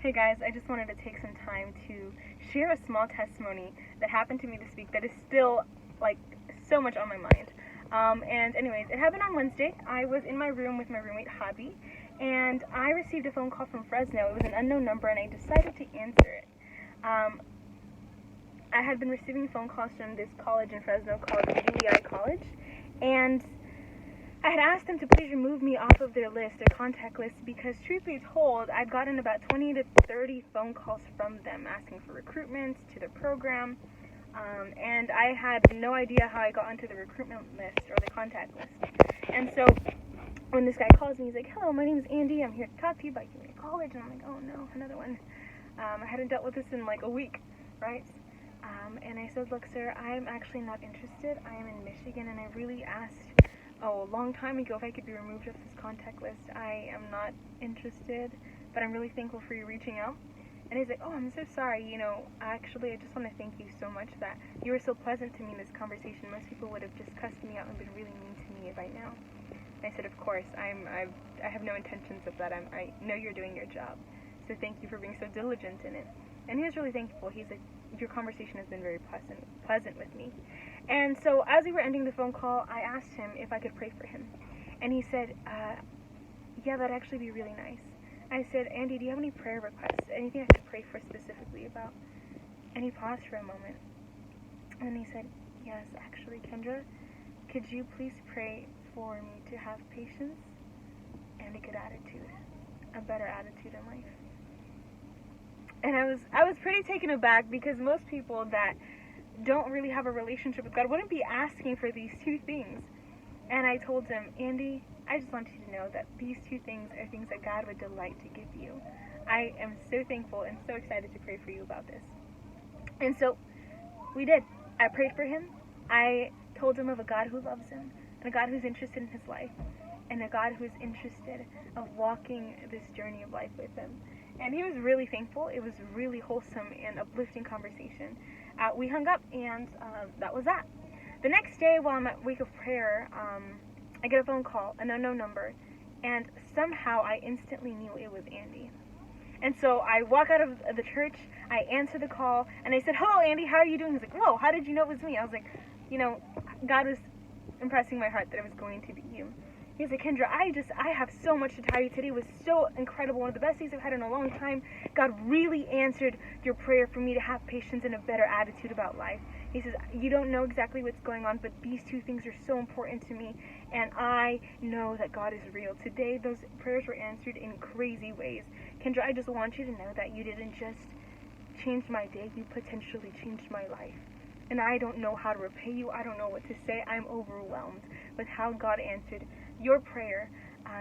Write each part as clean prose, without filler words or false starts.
Hey guys, I just wanted to take some time to share a small testimony that happened to me this week that is still, like, so much on my mind. And anyways, it happened on Wednesday. I was in my room with my roommate, Hobby, and I received a phone call from Fresno. It was an unknown number, and I decided to answer it. I had been receiving phone calls from this college in Fresno called UEI College, and I had asked them to please remove me off of their list, their contact list, because truth be told, I'd gotten about 20 to 30 phone calls from them asking for recruitment to their program, and I had no idea how I got onto the recruitment list or the contact list. And so when this guy calls me, he's like, "Hello, my name is Andy. I'm here to talk to you about UEI College." And I'm like, "Oh no, another one." I hadn't dealt with this in like a week, right? And I said, "Look, sir, I'm actually not interested. I am in Michigan, and I really asked a long time ago if I could be removed off this contact list. I am not interested, but I'm really thankful for you reaching out." And he's like, "Oh, I'm so sorry. Actually, I just want to thank you so much that you were so pleasant to me in this conversation. Most people would have just cussed me out and been really mean to me by now." And I said, "Of course, I have no intentions of that. I know you're doing your job. So thank you for being so diligent in it." And he was really thankful. He's like, "Your conversation has been very pleasant with me." And so as we were ending the phone call, I asked him if I could pray for him. And he said, "Yeah, that'd actually be really nice." I said, "Andy, do you have any prayer requests? Anything I could pray for specifically about?" And he paused for a moment. And he said, "Yes, actually, Kendra, could you please pray for me to have patience and a good attitude, a better attitude in life?" And I was pretty taken aback, because most people that don't really have a relationship with God wouldn't be asking for these two things. And I told him, "Andy, I just want you to know that these two things are things that God would delight to give you. I am so thankful and so excited to pray for you about this." And so we did. I prayed for him. I told him of a God who loves him, and a God who's interested in his life, and a God who's interested of walking this journey of life with him. And he was really thankful. It was really wholesome and uplifting conversation. We hung up, and that was that. The next day, while I'm at week of prayer, I get a phone call, an unknown number, and somehow I instantly knew it was Andy. And so I walk out of the church, I answer the call, and I said, "Hello, Andy, how are you doing?" He's like, "Whoa, how did you know it was me?" I was like, God was impressing my heart that it was going to be you. He's like, "Kendra, I have so much to tell you. Today was so incredible. One of the best days I've had in a long time. God really answered your prayer for me to have patience and a better attitude about life." He says, "You don't know exactly what's going on, but these two things are so important to me, and I know that God is real. Today, those prayers were answered in crazy ways. Kendra, I just want you to know that you didn't just change my day, you potentially changed my life. And I don't know how to repay you. I don't know what to say. I'm overwhelmed with how God answered your prayer."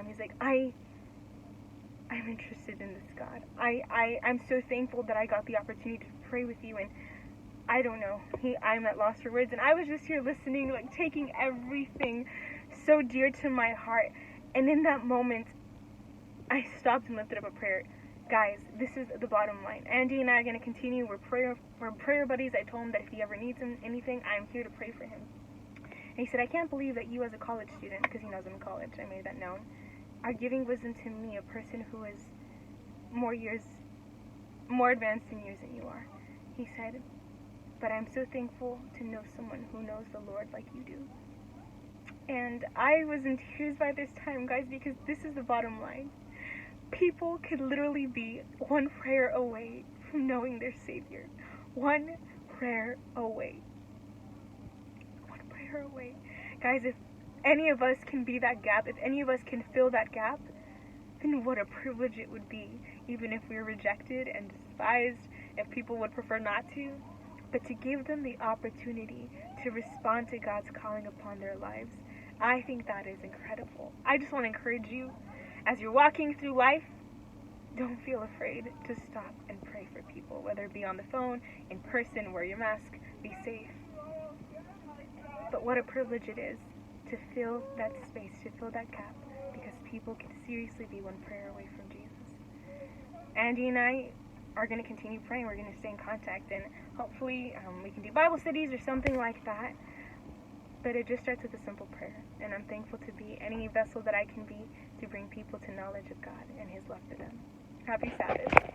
He's like, I'm interested in this God. I'm so thankful that I got the opportunity to pray with you, and I don't know. I'm at loss for words, and I was just here listening, like taking everything so dear to my heart. And in that moment, I stopped and lifted up a prayer. Guys, this is the bottom line. Andy and I are going to continue. We're prayer buddies. I told him that if he ever needs anything, I'm here to pray for him. And he said, "I can't believe that you as a college student," because he knows I'm in college, I made that known, "are giving wisdom to me, a person who is more advanced in years than you are." He said, "But I'm so thankful to know someone who knows the Lord like you do." And I was in tears by this time, guys, because this is the bottom line. People could literally be one prayer away from knowing their Savior. One prayer away. One prayer away. Guys, if any of us can be that gap, if any of us can fill that gap, then what a privilege it would be, even if we were rejected and despised, if people would prefer not to. But to give them the opportunity to respond to God's calling upon their lives, I think that is incredible. I just want to encourage you, as you're walking through life, don't feel afraid to stop and pray for people, whether it be on the phone, in person, wear your mask, be safe. But what a privilege it is to fill that space, to fill that gap, because people can seriously be one prayer away from Jesus. Andy and I are going to continue praying. We're going to stay in contact, and hopefully we can do Bible studies or something like that. But it just starts with a simple prayer, and I'm thankful to be any vessel that I can be to bring people to knowledge of God and His love for them. Happy Sabbath.